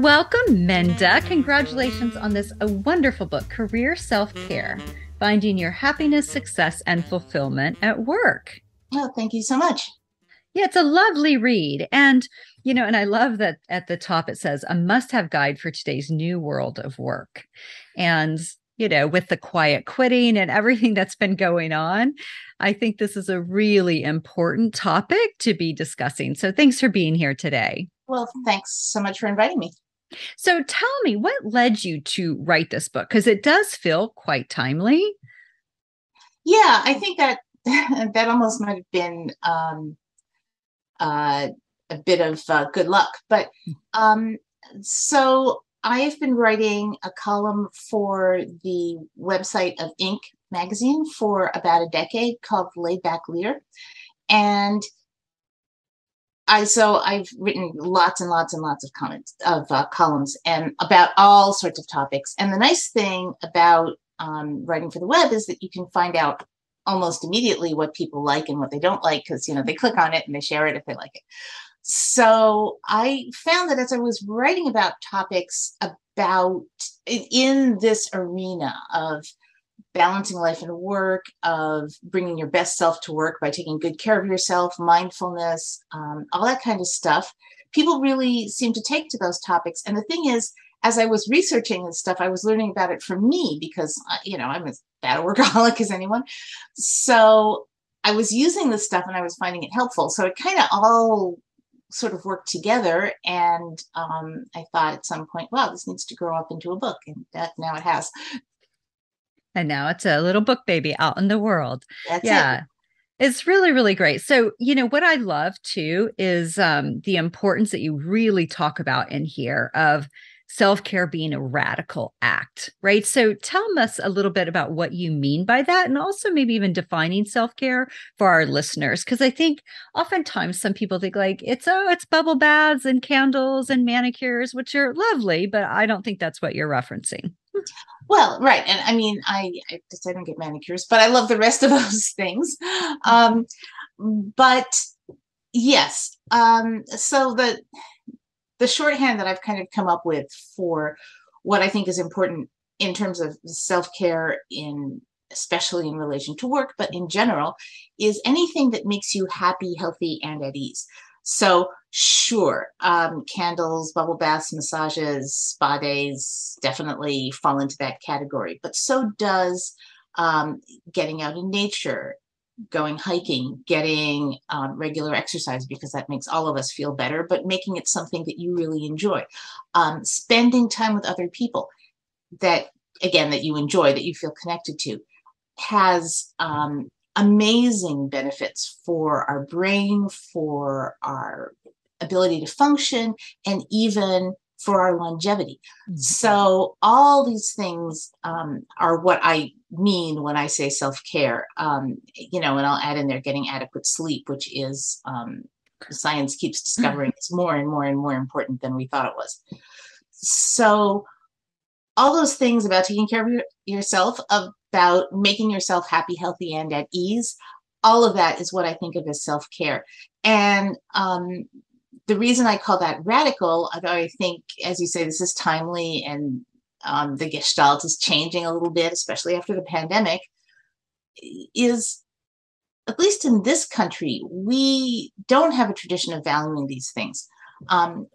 Welcome, Minda. Congratulations on this a wonderful book, Career Self-Care, Finding Your Happiness, Success, and Fulfillment at Work. Oh, thank you so much. Yeah, it's a lovely read. And I love that at the top it says a must-have guide for today's new world of work. And with the quiet quitting and everything that's been going on, I think this is a really important topic to be discussing. So thanks for being here today. Well, thanks so much for inviting me. So tell me, what led you to write this book? Because it does feel quite timely. Yeah, I think that that almost might have been uh, a bit of good luck. But so I have been writing a column for the website of Inc. magazine for about a decade called Laid Back Leader. And I've written lots and lots and lots of comments of columns and about all sorts of topics. And the nice thing about writing for the web is that you can find out almost immediately what people like and what they don't like because they click on it and they share it if they like it. So I found that as I was writing about topics about in this arena of balancing life and work, of bringing your best self to work by taking good care of yourself, mindfulness, all that kind of stuff. People really seem to take to those topics. And the thing is, as I was researching this stuff, I was learning about it from me because, I'm as bad a workaholic as anyone. So I was using this stuff and I was finding it helpful. So it kind of all sort of worked together. And I thought at some point, wow, this needs to grow up into a book. And that now it has. And now it's a little book baby out in the world. That's it. Yeah. It's really, really great. So, what I love too is the importance that you really talk about in here of self-care being a radical act, right? So tell us a little bit about what you mean by that, and also maybe even defining self-care for our listeners. Because I think oftentimes some people think like it's bubble baths and candles and manicures, which are lovely, but I don't think that's what you're referencing. Well, right. And I mean, I just I don't get manicures, but I love the rest of those things. Um, but yes, so the shorthand that I've kind of come up with for what I think is important in terms of self-care in especially in relation to work, but in general, is anything that makes you happy, healthy, and at ease. So sure, candles, bubble baths, massages, spa days definitely fall into that category. But so does getting out in nature, going hiking, getting regular exercise, because that makes all of us feel better, but making it something that you really enjoy. Spending time with other people that, again, that you enjoy, that you feel connected to, has amazing benefits for our brain, for our ability to function, and even for our longevity. Mm-hmm. So all these things are what I mean when I say self-care, and I'll add in there getting adequate sleep, which is science keeps discovering it's more and more and more important than we thought it was. So all those things about taking care of yourself, about making yourself happy, healthy, and at ease, all of that is what I think of as self-care. And the reason I call that radical, although I think, as you say, this is timely and the gestalt is changing a little bit, especially after the pandemic, is at least in this country, we don't have a tradition of valuing these things. The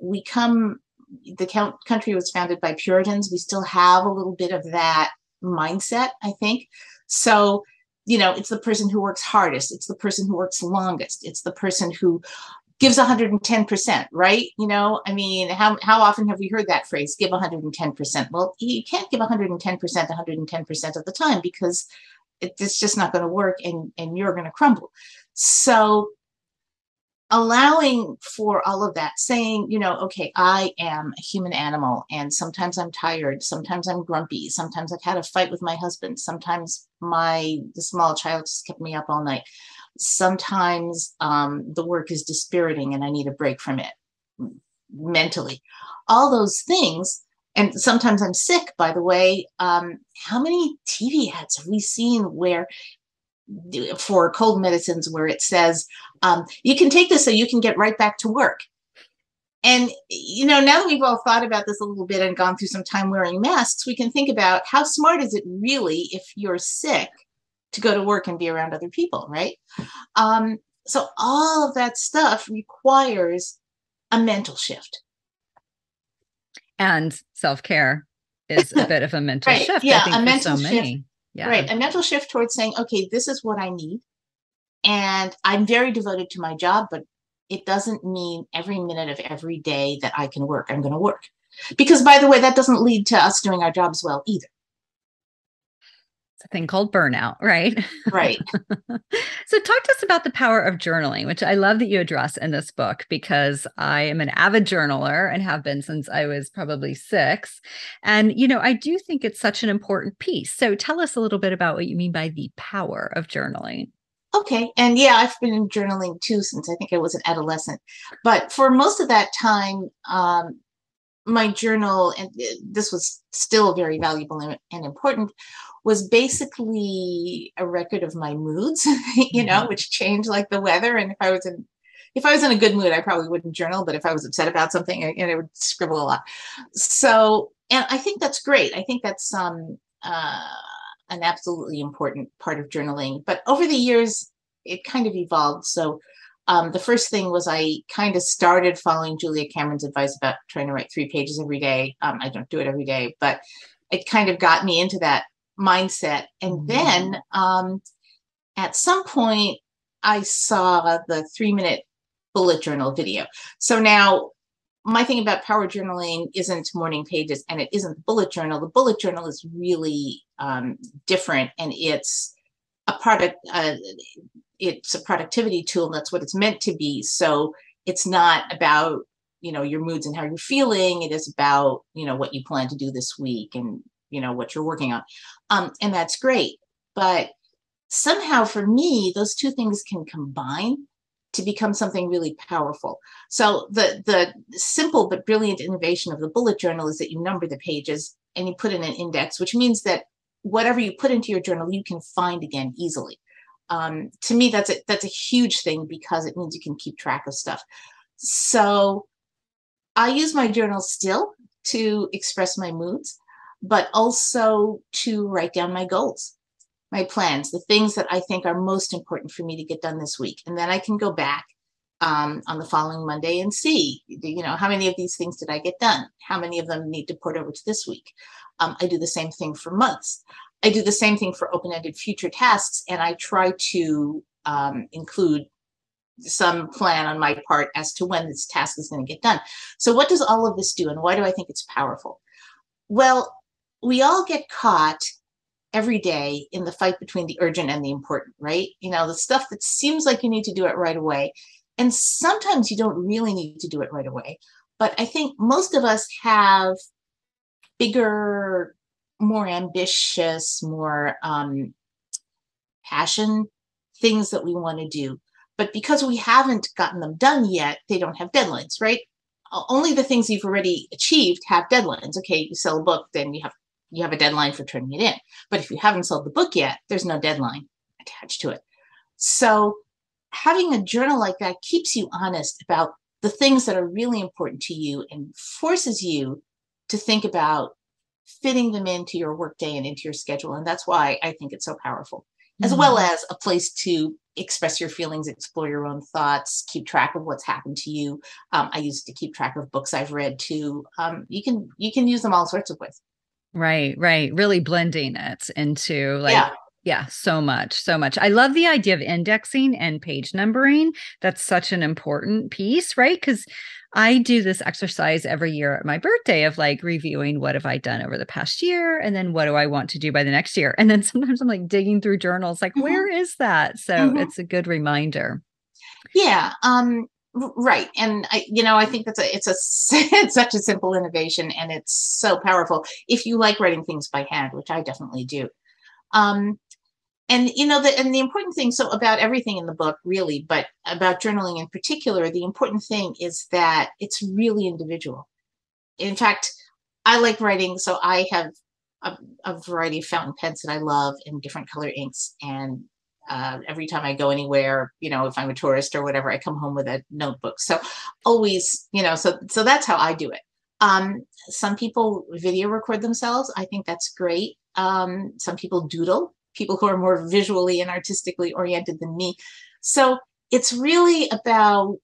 country was founded by Puritans. We still have a little bit of that mindset, I think. So, it's the person who works hardest. It's the person who works longest. It's the person who gives 110%, right? I mean, how often have we heard that phrase, give 110%? Well, you can't give 110% 110% of the time because it's just not going to work and you're going to crumble. So allowing for all of that, saying, okay, I am a human animal and sometimes I'm tired, sometimes I'm grumpy, sometimes I've had a fight with my husband, sometimes the small child just kept me up all night. Sometimes the work is dispiriting and I need a break from it mentally. All those things. And sometimes I'm sick, by the way. How many TV ads have we seen for cold medicines where it says, you can take this so you can get right back to work? And, now that we've all thought about this a little bit and gone through some time wearing masks, we can think about how smart is it really if you're sick to go to work and be around other people, right? So all of that stuff requires a mental shift. And self-care is a bit of a mental Right. shift, I Yeah. think, A for mental so shift. many. Yeah. Right. A mental shift towards saying, okay, this is what I need. And I'm very devoted to my job, but it doesn't mean every minute of every day that I can work, I'm going to work. Because, by the way, that doesn't lead to us doing our jobs well either. It's a thing called burnout, right? Right. So, talk to us about the power of journaling, which I love that you address in this book because I am an avid journaler and have been since I was probably 6. And, I do think it's such an important piece. So, tell us a little bit about what you mean by the power of journaling. Okay. And yeah, I've been journaling too since I think I was an adolescent. But for most of that time, my journal, and this was still very valuable and important, was basically a record of my moods, which change like the weather. And if I was in a good mood, I probably wouldn't journal, but if I was upset about something, I would scribble a lot. So, and I think that's great. I think that's an absolutely important part of journaling. But over the years, it kind of evolved. So the first thing was I kind of started following Julia Cameron's advice about trying to write 3 pages every day. I don't do it every day, but it kind of got me into that mindset. And then at some point, I saw the 3-minute bullet journal video. So now my thing about power journaling isn't morning pages and it isn't the bullet journal. The bullet journal is really different, and it's a product. It's a productivity tool. And that's what it's meant to be. So it's not about, your moods and how you're feeling. It is about, what you plan to do this week and, what you're working on. And that's great. But somehow for me, those two things can combine to become something really powerful. So the simple but brilliant innovation of the bullet journal is that you number the pages and you put in an index, which means that whatever you put into your journal, you can find again easily. To me, that's a huge thing because it means you can keep track of stuff. So I use my journal still to express my moods, but also to write down my goals, my plans, the things that I think are most important for me to get done this week. And then I can go back on the following Monday and see, how many of these things did I get done? How many of them need to port over to this week? I do the same thing for months. I do the same thing for open-ended future tasks, and I try to include some plan on my part as to when this task is going to get done. So what does all of this do, and why do I think it's powerful? Well, we all get caught every day in the fight between the urgent and the important, right? The stuff that seems like you need to do it right away. And sometimes you don't really need to do it right away. But I think most of us have bigger, more ambitious, more passion things that we want to do. But because we haven't gotten them done yet, they don't have deadlines, right? Only the things you've already achieved have deadlines. Okay, you sell a book, then you have a deadline for turning it in. But if you haven't sold the book yet, there's no deadline attached to it. So having a journal like that keeps you honest about the things that are really important to you and forces you to think about fitting them into your workday and into your schedule. And that's why I think it's so powerful, as well as a place to express your feelings, explore your own thoughts, keep track of what's happened to you. I used to keep track of books I've read too. You can use them all sorts of ways. Right. Really blending it into Yeah. yeah, so much, so much. I love the idea of indexing and page numbering. That's such an important piece, right? Because I do this exercise every year at my birthday of reviewing what have I done over the past year, and then what do I want to do by the next year. And then sometimes I'm digging through journals, where is that? So it's a good reminder. Yeah. Right. And I think it's it's such a simple innovation, and it's so powerful if you like writing things by hand, which I definitely do. And the important thing, so about everything in the book really, but about journaling in particular, the important thing is that it's really individual. In fact, I like writing, so I have a variety of fountain pens that I love in different color inks, and every time I go anywhere, if I'm a tourist or whatever, I come home with a notebook. So always, so that's how I do it. Some people video record themselves. I think that's great. Some people doodle, people who are more visually and artistically oriented than me. So it's really about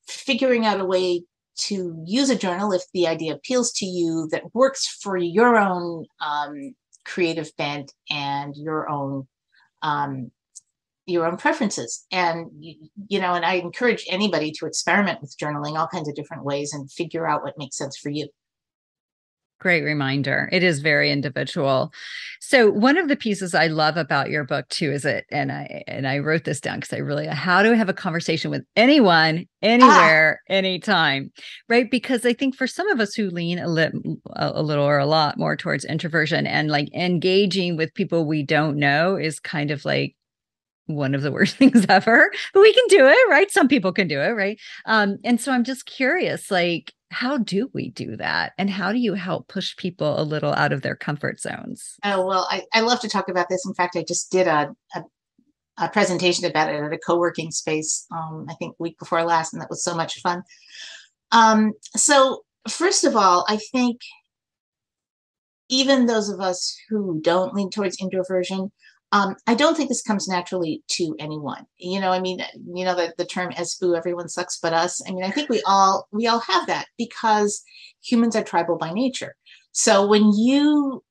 figuring out a way to use a journal if the idea appeals to you, that works for your own creative bent and your own preferences. And and I encourage anybody to experiment with journaling all kinds of different ways and figure out what makes sense for you. Great reminder. It is very individual. So one of the pieces I love about your book too is it, and I wrote this down because I really, how to have a conversation with anyone, anywhere, anytime, right? Because I think for some of us who lean a little or a lot more towards introversion, and like engaging with people we don't know is kind of like one of the worst things ever, but we can do it, right? Some people can do it, right? And so I'm just curious, like, how do we do that? And how do you help push people a little out of their comfort zones? Oh, well, I love to talk about this. In fact, I just did a presentation about it at a co-working space, I think week before last, and that was so much fun. So first of all, I think even those of us who don't lean towards introversion, I don't think this comes naturally to anyone. The term "SBU," everyone sucks but us. I mean, I think we all have that because humans are tribal by nature. So when you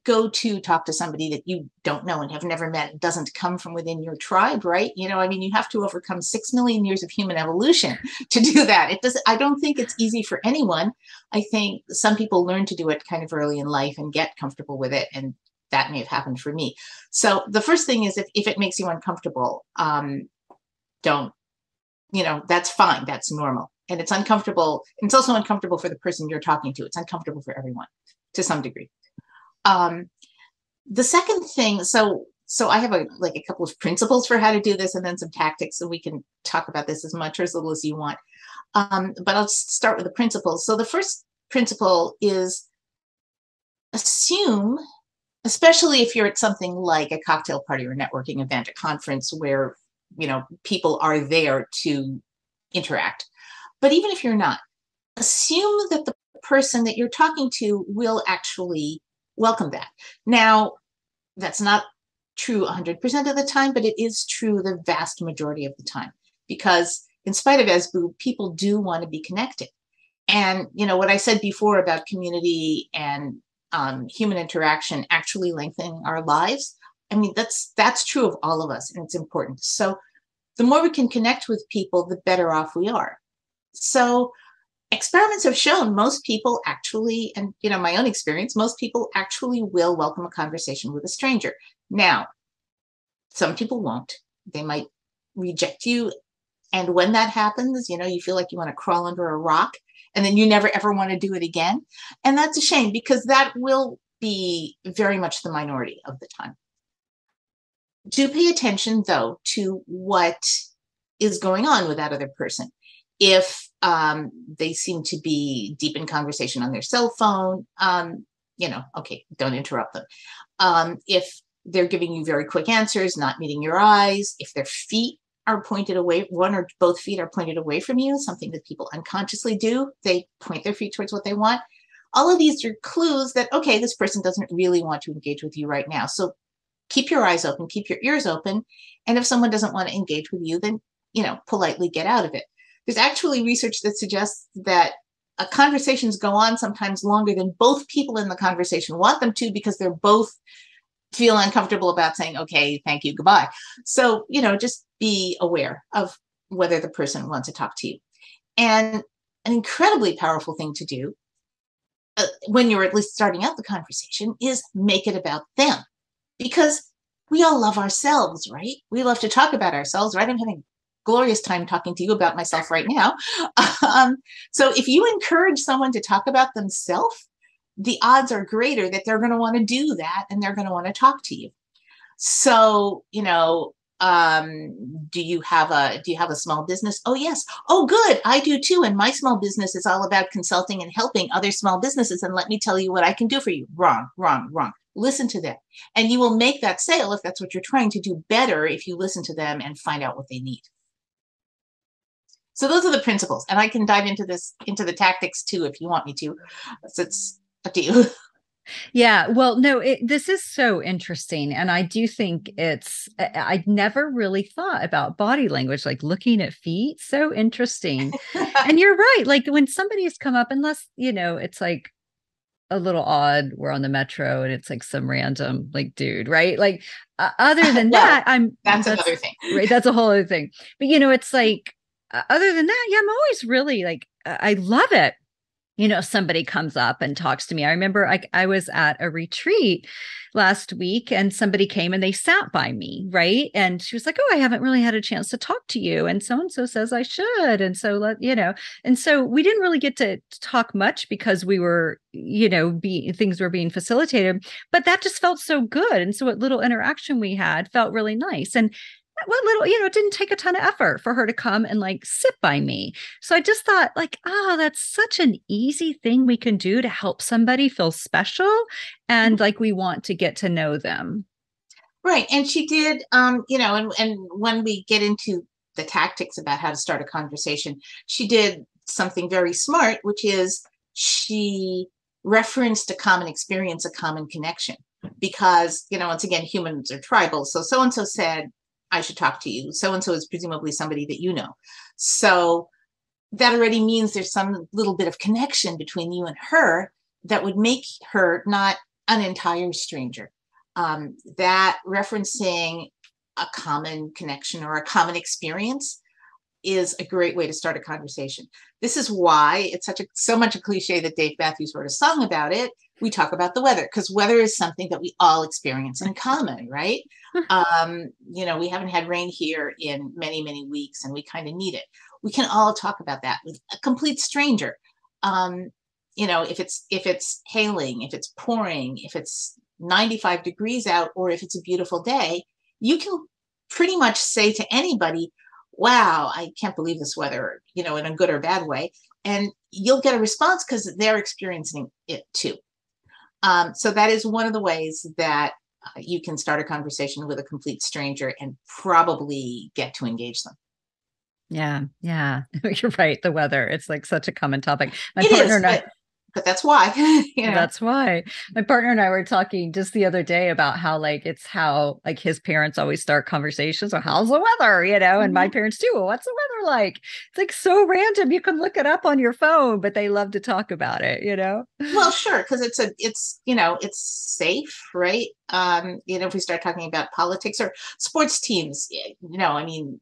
go to talk to somebody that you don't know and have never met, it doesn't come from within your tribe, right? You have to overcome 6 million years of human evolution to do that. I don't think it's easy for anyone. I think some people learn to do it kind of early in life and get comfortable with it, and that may have happened for me. So the first thing is, if it makes you uncomfortable, don't, that's fine. That's normal. And it's uncomfortable. And it's also uncomfortable for the person you're talking to. It's uncomfortable for everyone to some degree. The second thing, so I have a couple of principles for how to do this, and then some tactics, so we can talk about this as much or as little as you want. But I'll start with the principles. So the first principle is assume, especially if you're at something like a cocktail party or a networking event, a conference where, people are there to interact. But even if you're not, assume that the person that you're talking to will actually welcome that. Now, that's not true 100% of the time, but it is true the vast majority of the time, because in spite of SBU, people do want to be connected. And, what I said before about community and human interaction actually lengthening our lives, I mean, that's true of all of us, and it's important. So the more we can connect with people, the better off we are. So experiments have shown most people actually, and my own experience, most people actually will welcome a conversation with a stranger. Now, some people won't. They might reject you. And when that happens, you feel like you want to crawl under a rock, and then you never ever want to do it again. And that's a shame, because that will be very much the minority of the time. Do pay attention, though, to what is going on with that other person. If they seem to be deep in conversation on their cell phone, okay, don't interrupt them. If they're giving you very quick answers, not meeting your eyes, if their feet are pointed away, one or both feet are pointed away from you, something that people unconsciously do, they point their feet towards what they want. All of these are clues that, okay, this person doesn't really want to engage with you right now. So keep your eyes open, keep your ears open. And if someone doesn't want to engage with you, then, politely get out of it. There's actually research that suggests that conversations go on sometimes longer than both people in the conversation want them to, because they're both feel uncomfortable about saying, okay, thank you, goodbye. So, just be aware of whether the person wants to talk to you. And an incredibly powerful thing to do when you're at least starting out the conversation is make it about them, because we all love ourselves, right? We love to talk about ourselves, right? I'm having a glorious time talking to you about myself right now. So if you encourage someone to talk about themselves, the odds are greater that they're going to want to do that, and they're going to want to talk to you. So, Do you have a small business? Oh, yes. Oh, good. I do too. And my small business is all about consulting and helping other small businesses. And let me tell you what I can do for you. Wrong, wrong, wrong. Listen to them. And you will make that sale if that's what you're trying to do better if you listen to them and find out what they need. So those are the principles. And I can dive into the tactics too, if you want me to. So it's up to you. Yeah, well, no, this is so interesting. And I do think I'd never really thought about body language, like looking at feet. So interesting. And you're right. Like when somebody's come up, unless, it's like a little odd, we're on the metro and it's like some random like dude, right? Like other than Well, that, that's another thing. Right. That's a whole other thing. But, it's like, other than that, yeah, I'm always really like, I love it, somebody comes up and talks to me. I remember I was at a retreat last week and somebody came and they sat by me, right? And she was like, "Oh, I haven't really had a chance to talk to you. And so says I should." And so and so we didn't really get to talk much because we were, things were being facilitated, but that just felt so good. And so what little interaction we had felt really nice. And what little, it didn't take a ton of effort for her to come and like sit by me. So I just thought like, that's such an easy thing we can do to help somebody feel special and like we want to get to know them. Right. And she did, and when we get into the tactics about how to start a conversation, she did something very smart, which is she referenced a common experience, a common connection, because, once again, humans are tribal. So and so said, I should talk to you. So-and-so is presumably somebody that you know. So that already means there's some little bit of connection between you and her that would make her not an entire stranger. That referencing a common connection or a common experience is a great way to start a conversation. This is why it's so much a cliche that Dave Matthews wrote a song about it. We talk about the weather because weather is something that we all experience in common, right? We haven't had rain here in many, many weeks and we kind of need it. We can all talk about that with a complete stranger. If it's hailing, if it's pouring, if it's 95 degrees out, or if it's a beautiful day, you can pretty much say to anybody, wow, I can't believe this weather, in a good or bad way. And you'll get a response because they're experiencing it too. So that is one of the ways that you can start a conversation with a complete stranger and probably get to engage them. Yeah. Yeah. You're right. The weather. It's like such a common topic. My It partner is, and I, but that's why, That's why my partner and I were talking just the other day about how like it's how like his parents always start conversations. So how's the weather? And my parents too. Well, what's the weather like? It's like so random. You can look it up on your phone, but they love to talk about it. Well, sure, because it's safe, right? If we start talking about politics or sports teams, I mean,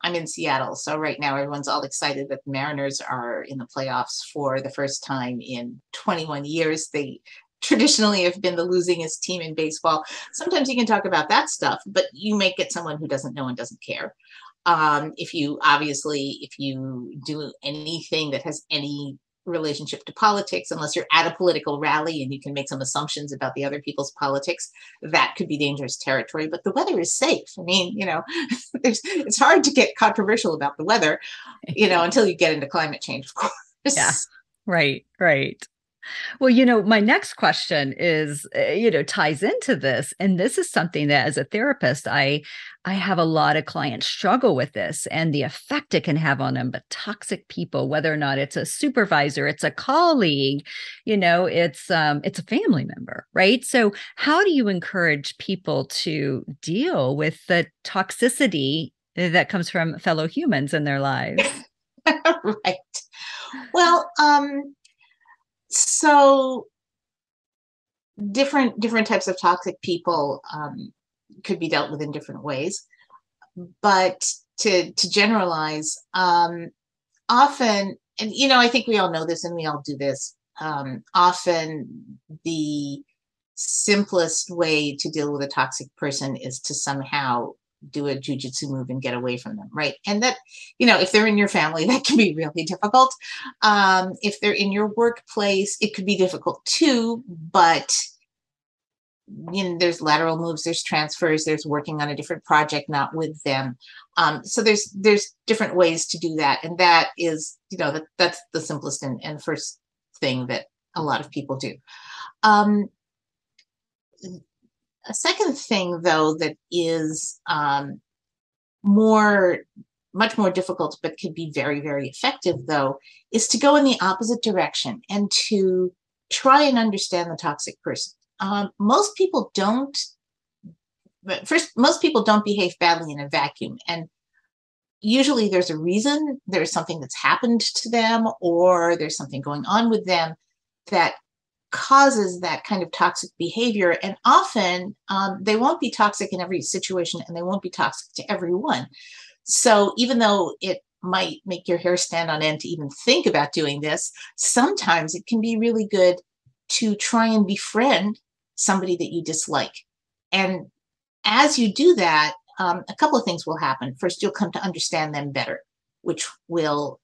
I'm in Seattle, so right now everyone's all excited that the Mariners are in the playoffs for the first time in 21 years. They traditionally have been the losingest team in baseball. Sometimes you can talk about that stuff, but you may get someone who doesn't know and doesn't care. If you do anything that has any relationship to politics, unless you're at a political rally and you can make some assumptions about the other people's politics, that could be dangerous territory. But the weather is safe. I mean, it's hard to get controversial about the weather, until you get into climate change, of course. Yeah. Right. Right. Well, my next question is, ties into this. And this is something that as a therapist, I have a lot of clients struggle with this and the effect it can have on them. But toxic people, whether or not it's a supervisor, it's a colleague, it's a family member, right? So how do you encourage people to deal with the toxicity that comes from fellow humans in their lives? Right. Well, so different types of toxic people could be dealt with in different ways, but to generalize, often, and I think we all know this and we all do this, often the simplest way to deal with a toxic person is to somehow do a jujitsu move and get away from them, right? And that, if they're in your family, that can be really difficult. If they're in your workplace, it could be difficult too, but there's lateral moves, there's transfers, there's working on a different project, not with them. So there's different ways to do that. And that is, that's the simplest and first thing that a lot of people do. A second thing, though, that is much more difficult, but can be very, very effective, though, is to go in the opposite direction and to try and understand the toxic person. Most people don't behave badly in a vacuum. And usually there's a reason. There's something that's happened to them, or there's something going on with them that causes that kind of toxic behavior. And often they won't be toxic in every situation, and they won't be toxic to everyone. So even though it might make your hair stand on end to even think about doing this, sometimes it can be really good to try and befriend somebody that you dislike. And as you do that, a couple of things will happen. First, you'll come to understand them better, which will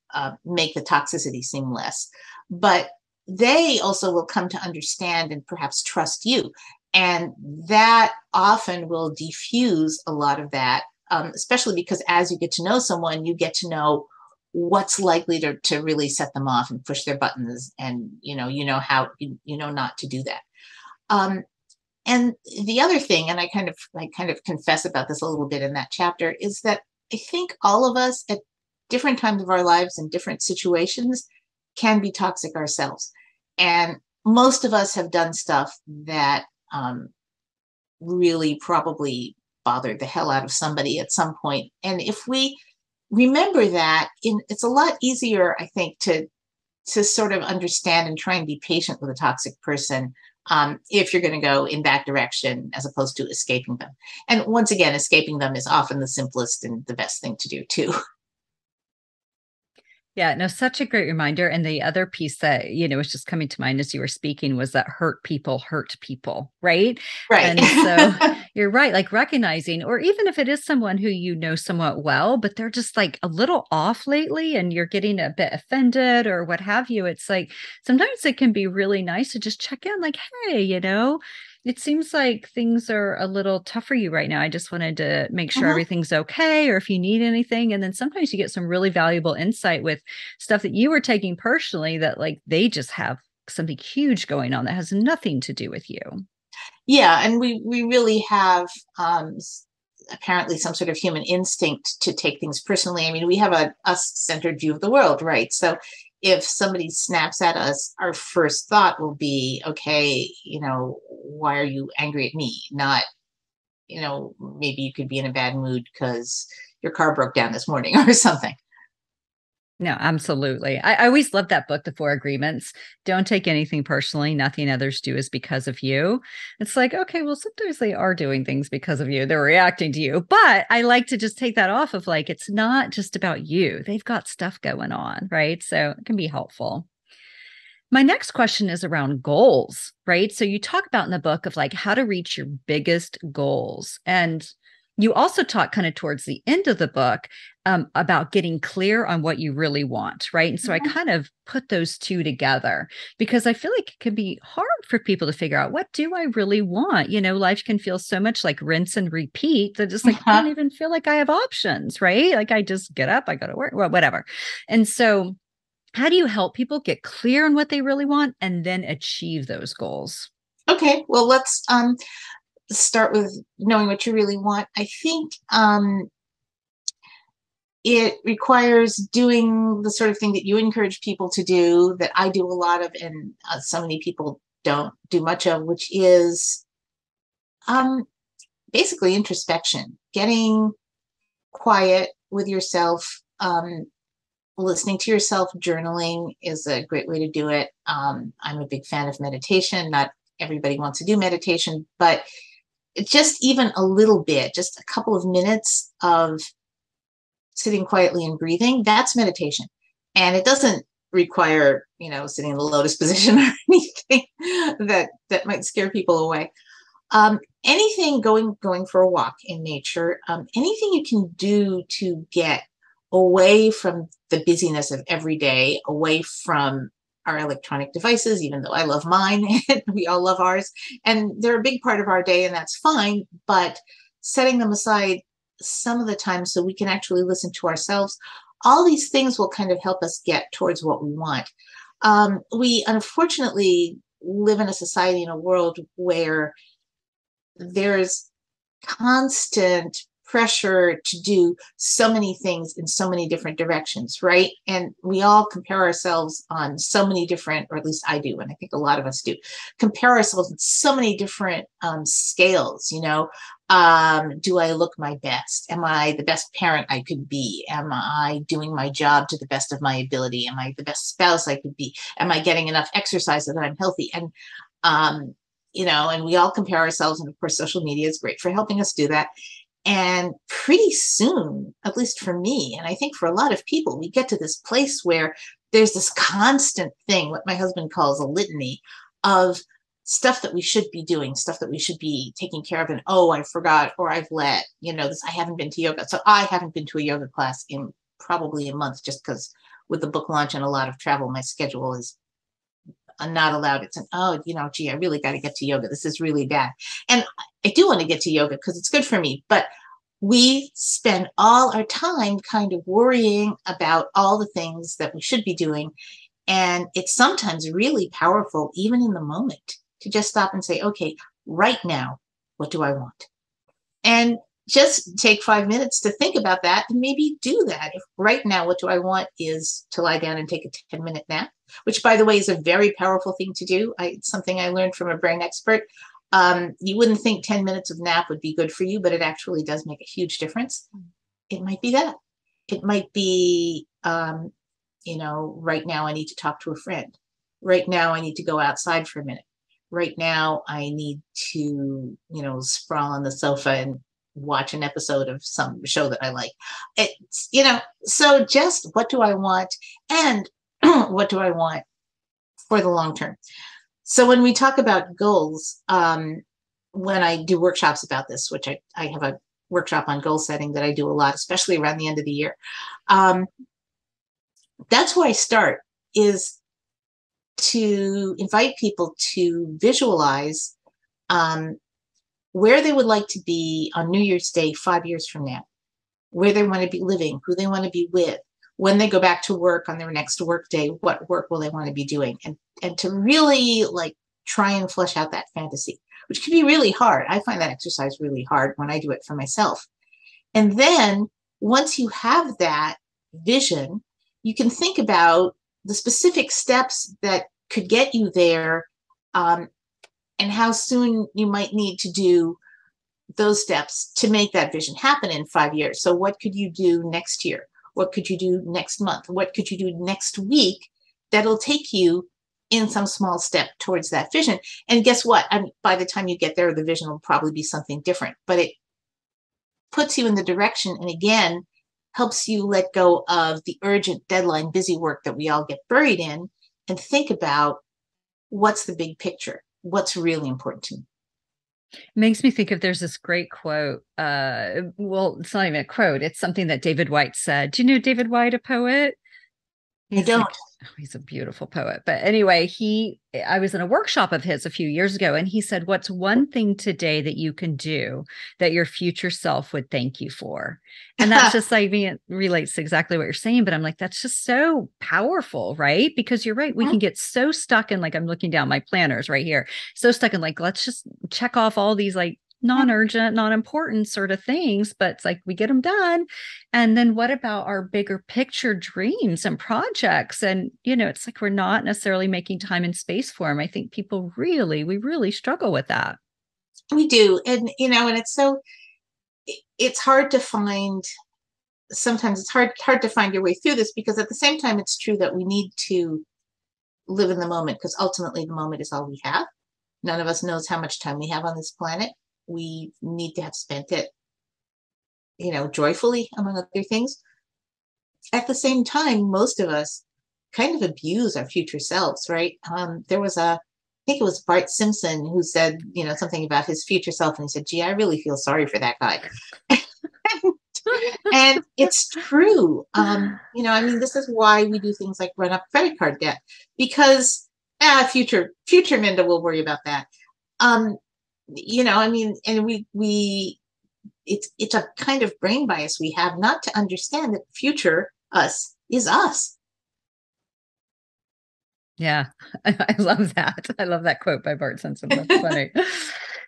make the toxicity seem less. But they also will come to understand and perhaps trust you. And that often will diffuse a lot of that, especially because as you get to know someone, you get to know what's likely to really set them off and push their buttons. And, how, not to do that. And the other thing, and I kind of confess about this a little bit in that chapter, is that I think all of us at different times of our lives and different situations can be toxic ourselves. And most of us have done stuff that really probably bothered the hell out of somebody at some point. And if we remember that, it's a lot easier, I think, to sort of understand and try and be patient with a toxic person if you're going to go in that direction as opposed to escaping them. And once again, escaping them is often the simplest and the best thing to do too. Yeah, no, such a great reminder. And the other piece that, was just coming to mind as you were speaking was that hurt people, right? Right. And so you're right, like recognizing, or even if it is someone who you know somewhat well, but they're just like a little off lately and you're getting a bit offended or what have you. It's like sometimes it can be really nice to just check in, like, hey, it seems like things are a little tough for you right now. I just wanted to make sure everything's okay, or if you need anything. And then sometimes you get some really valuable insight with stuff that you were taking personally that like they just have something huge going on that has nothing to do with you. Yeah, and we really have apparently some sort of human instinct to take things personally. I mean, we have a us-centered view of the world, right? So if somebody snaps at us, our first thought will be, okay, why are you angry at me? Not, maybe you could be in a bad mood because your car broke down this morning or something. No, absolutely. I always love that book, The Four Agreements. Don't take anything personally. Nothing others do is because of you. It's like, okay, well, sometimes they are doing things because of you. They're reacting to you. But I like to just take that off of like, it's not just about you. They've got stuff going on, right? So it can be helpful. My next question is around goals, right? So you talk about in the book of like how to reach your biggest goals. And you also talk kind of towards the end of the book about getting clear on what you really want, right? And so I kind of put those two together because I feel like it can be hard for people to figure out, what do I really want? Life can feel so much like rinse and repeat that just like, I don't even feel like I have options, right? Like I just get up, I go to work, well, whatever. And so how do you help people get clear on what they really want and then achieve those goals? Okay, well, let's start with knowing what you really want. I think it requires doing the sort of thing that you encourage people to do, that I do a lot of, and so many people don't do much of, which is basically introspection, getting quiet with yourself, listening to yourself. Journaling is a great way to do it. I'm a big fan of meditation. Not everybody wants to do meditation, but just even a little bit, just a couple of minutes of sitting quietly and breathing, that's meditation. And it doesn't require, sitting in the lotus position or anything that might scare people away. Anything, going for a walk in nature, anything you can do to get away from the busyness of every day, away from our electronic devices, even though I love mine and we all love ours. And they're a big part of our day, and that's fine. But setting them aside some of the time so we can actually listen to ourselves, all these things will kind of help us get towards what we want. We unfortunately live in a society, in a world where there's constant pressure to do so many things in so many different directions, right? And we all compare ourselves on so many different, or at least I do, and I think a lot of us do, compare ourselves on so many different scales, you know. Do I look my best? Am I the best parent I could be? Am I doing my job to the best of my ability? Am I the best spouse I could be? Am I getting enough exercise so that I'm healthy? And you know, and we all compare ourselves, and of course social media is great for helping us do that. And pretty soon, at least for me, and I think for a lot of people, we get to this place where there's this constant thing, what my husband calls a litany of stuff that we should be doing, stuff that we should be taking care of. And oh, I forgot, or I've let, you know, this, I haven't been to yoga. So I haven't been to a yoga class in probably a month, just because with the book launch and a lot of travel, my schedule is not allowed. It's an, oh, you know, gee, I really got to get to yoga. This is really bad. And I do want to get to yoga because it's good for me. But we spend all our time kind of worrying about all the things that we should be doing. And it's sometimes really powerful, even in the moment, to just stop and say, okay, right now, what do I want? And just take 5 minutes to think about that and maybe do that. If right now, what do I want is to lie down and take a 10-minute nap, which, by the way, is a very powerful thing to do. It's something I learned from a brain expert. You wouldn't think 10 minutes of nap would be good for you, but it actually does make a huge difference. It might be that. It might be, you know, right now I need to talk to a friend. Right now I need to go outside for a minute. Right now I need to, you know, sprawl on the sofa and watch an episode of some show that I like. It's, you know, so just what do I want, and what do I want for the long term? So when we talk about goals, when I do workshops about this, which I have a workshop on goal setting that I do a lot, especially around the end of the year, that's where I start, is to invite people to visualize where they would like to be on New Year's Day 5 years from now, where they want to be living, who they want to be with. When they go back to work on their next work day, what work will they want to be doing? And to really like try and flesh out that fantasy, which can be really hard. I find that exercise really hard when I do it for myself. And then once you have that vision, you can think about the specific steps that could get you there, and how soon you might need to do those steps to make that vision happen in 5 years. So what could you do next year? What could you do next month? What could you do next week that'll take you in some small step towards that vision? And guess what? By the time you get there, the vision will probably be something different, but it puts you in the direction, and again, helps you let go of the urgent deadline, busy work that we all get buried in, and think about what's the big picture, what's really important to me. Makes me think of, there's this great quote. Well, it's not even a quote. It's something that David White said. Do you know David White, a poet? I don't. He's a beautiful poet. But anyway, I was in a workshop of his a few years ago, and he said, what's one thing today that you can do that your future self would thank you for? And that's just like, it relates to exactly what you're saying, but I'm like, that's just so powerful, right? Because you're right. We can get so stuck in, like, I'm looking down my planners right here, so stuck in like, let's just check off all these like non-urgent, non-important sort of things, but it's like we get them done. And then what about our bigger picture dreams and projects? And, you know, it's like we're not necessarily making time and space for them. I think we really struggle with that. We do. And, you know, and it's hard to find, sometimes it's hard to find your way through this, because at the same time, it's true that we need to live in the moment, because ultimately the moment is all we have. None of us knows how much time we have on this planet. We need to have spent it, you know, joyfully, among other things. At the same time, most of us kind of abuse our future selves, right? There was I think it was Bart Simpson who said, you know, something about his future self, and he said, gee, I really feel sorry for that guy. And it's true. I mean, this is why we do things like run up credit card debt, because future Minda will worry about that. Um, I mean, and it's a kind of brain bias we have not to understand that future us is us. Yeah, I love that. I love that quote by Bart Simpson. That's funny.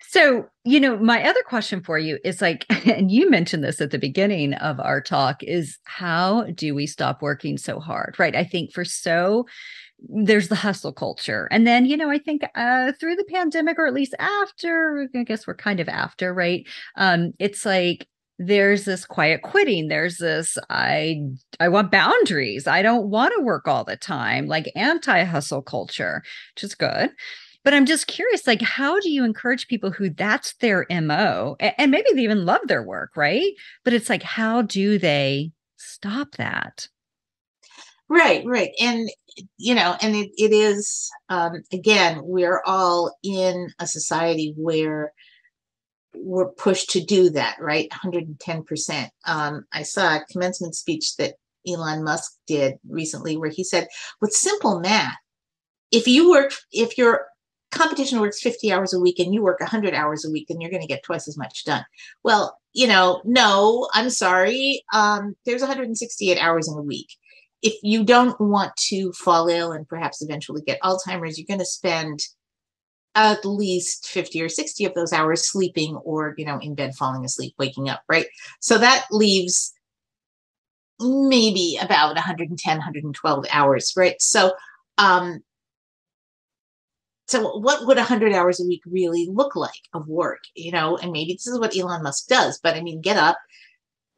So, my other question for you is like, and you mentioned this at the beginning of our talk, is how do we stop working so hard? Right. I think there's the hustle culture. And then, I think through the pandemic, or at least after, I guess we're kind of after, right? It's like there's this quiet quitting. There's this, I want boundaries. I don't want to work all the time, like anti-hustle culture, which is good. But I'm just curious, like, how do you encourage people who that's their MO, and maybe they even love their work, right? But it's like, how do they stop that? Right, right. And, and it is, again, we're all in a society where we're pushed to do that, right? 110%. I saw a commencement speech that Elon Musk did recently where he said, with simple math, if your competition works 50 hours a week and you work 100 hours a week, then you're going to get twice as much done. Well, no, I'm sorry. There's 168 hours in a week. If you don't want to fall ill and perhaps eventually get Alzheimer's, you're going to spend at least 50 or 60 of those hours sleeping or, in bed, falling asleep, waking up, right? So that leaves maybe about 110, 112 hours, right? So what would 100 hours a week really look like of work, and maybe this is what Elon Musk does, but I mean, get up,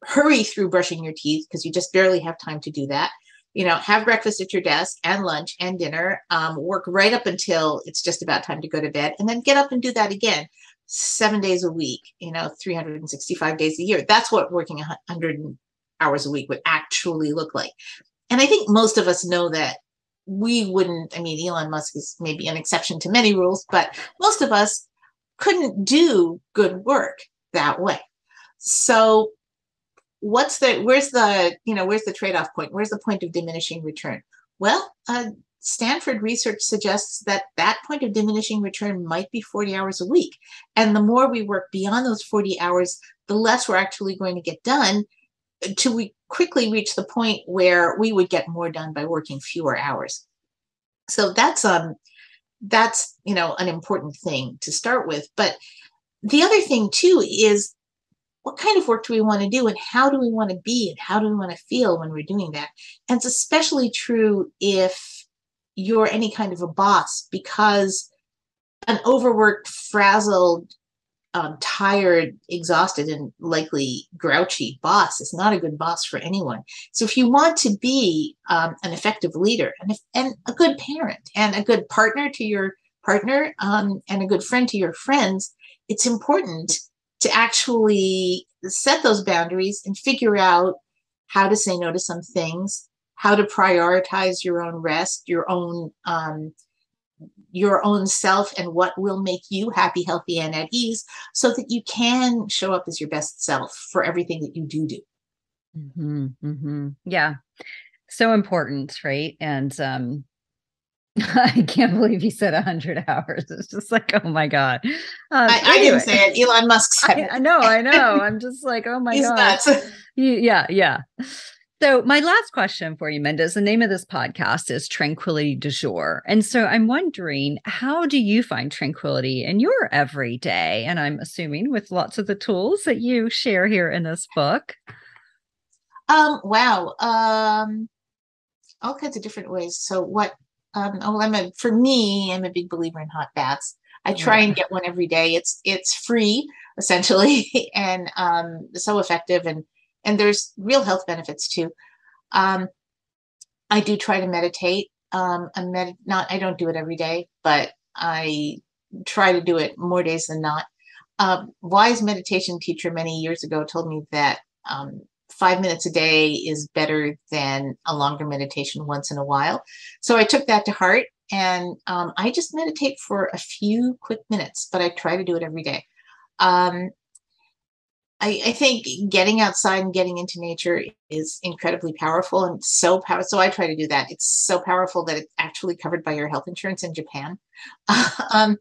hurry through brushing your teeth because you just barely have time to do that. Have breakfast at your desk and lunch and dinner, work right up until it's just about time to go to bed, and then get up and do that again 7 days a week, 365 days a year. That's what working 100 hours a week would actually look like. And I think most of us know that we wouldn't, I mean, Elon Musk is maybe an exception to many rules, but most of us couldn't do good work that way. So where's the trade-off point? Where's the point of diminishing return? Well, Stanford research suggests that point of diminishing return might be 40 hours a week. And the more we work beyond those 40 hours, the less we're actually going to get done till we quickly reach the point where we would get more done by working fewer hours. So that's an important thing to start with. But the other thing too is, what kind of work do we want to do, and how do we want to be, and how do we want to feel when we're doing that? And it's especially true if you're any kind of a boss, because an overworked, frazzled, tired, exhausted, and likely grouchy boss is not a good boss for anyone. So if you want to be an effective leader and a good parent and a good partner to your partner, and a good friend to your friends, it's important to actually set those boundaries and figure out how to say no to some things, how to prioritize your own rest, your own self, and what will make you happy, healthy, and at ease, so that you can show up as your best self for everything that you do. Mm-hmm, mm-hmm. Yeah. So important, right? And I can't believe you said 100 hours. It's just like, oh my God. I didn't say it. Elon Musk said it. I know. I'm just like, oh my He's gosh. nuts. Yeah. So my last question for you, Minda, is the name of this podcast is Tranquility du Jour. And so I'm wondering, how do you find tranquility in your everyday? And I'm assuming with lots of the tools that you share here in this book. Wow. All kinds of different ways. So for me, I'm a big believer in hot baths. I try and get one every day. It's free essentially, and so effective, and there's real health benefits too. I do try to meditate. I don't do it every day, but I try to do it more days than not. Wise meditation teacher many years ago told me that 5 minutes a day is better than a longer meditation once in a while. So I took that to heart, and I just meditate for a few quick minutes, but I try to do it every day. I think getting outside and getting into nature is incredibly powerful and so powerful. So I try to do that. It's so powerful that it's actually covered by your health insurance in Japan. um,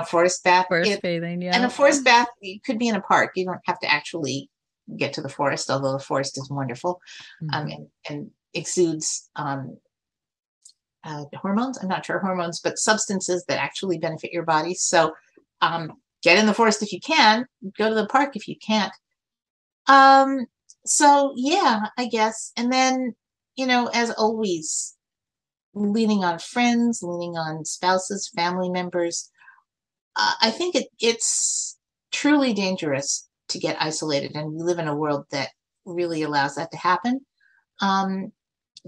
forest bath. Forest bathing, And yeah. a forest bath, you could be in a park. You don't have to actually get to the forest, although the forest is wonderful, Mhm. and exudes hormones. I'm not sure hormones, but substances that actually benefit your body. So get in the forest if you can. Go to the park if you can't. Um, so yeah, I guess. And then, as always, leaning on friends, leaning on spouses, family members. I think it's truly dangerous to get isolated, and we live in a world that really allows that to happen. Um,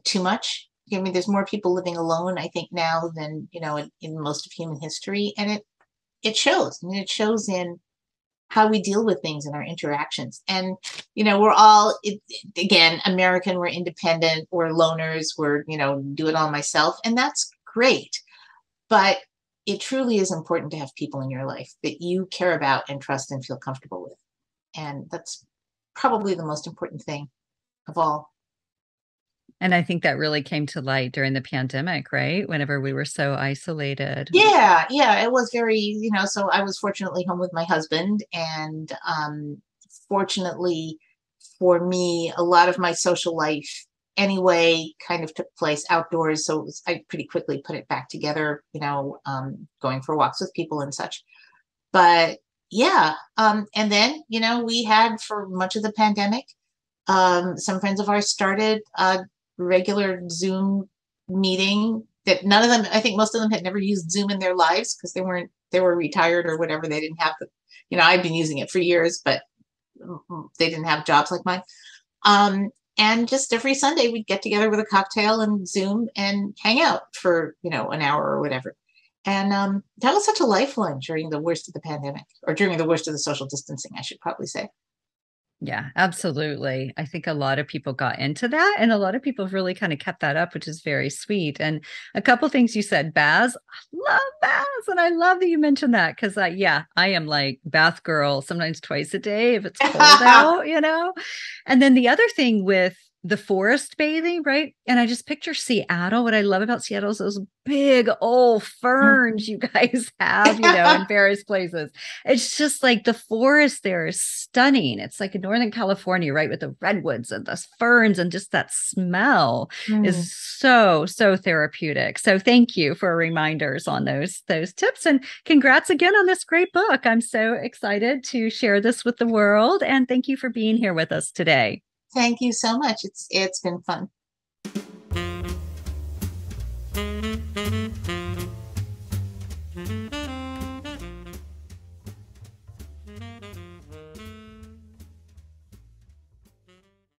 Too much. I mean, there's more people living alone, I think, now than in most of human history, and it shows. I mean, it shows in how we deal with things in our interactions. And we're all again American. We're independent. We're loners. We're do it all myself, and that's great. But it truly is important to have people in your life that you care about and trust and feel comfortable with. And that's probably the most important thing of all. And I think that really came to light during the pandemic, right? Whenever we were so isolated. Yeah, yeah, it was very, so I was fortunately home with my husband, and fortunately for me, a lot of my social life anyway kind of took place outdoors. So I pretty quickly put it back together, going for walks with people and such. But yeah, and then, we had for much of the pandemic, some friends of ours started a regular Zoom meeting that none of them, I think most of them had never used Zoom in their lives because they were retired or whatever. They didn't have I've been using it for years, but they didn't have jobs like mine. And just every Sunday we'd get together with a cocktail and Zoom and hang out for, an hour or whatever. And that was such a lifeline during the worst of the pandemic, or during the worst of the social distancing, I should probably say. Yeah, absolutely. I think a lot of people got into that, and a lot of people have really kind of kept that up, which is very sweet. And a couple things you said, baths. I love baths, and I love that you mentioned that because, yeah, I am like bath girl sometimes twice a day if it's cold out. And then the other thing with the forest bathing, right? And I just picture Seattle. What I love about Seattle is those big old ferns you guys have, in various places. It's just like the forest there is stunning. It's like in Northern California, right? With the redwoods and the ferns, and just that smell Mm. is so, so therapeutic. So thank you for reminders on those tips. And congrats again on this great book. I'm so excited to share this with the world. And thank you for being here with us today. Thank you so much. It's been fun.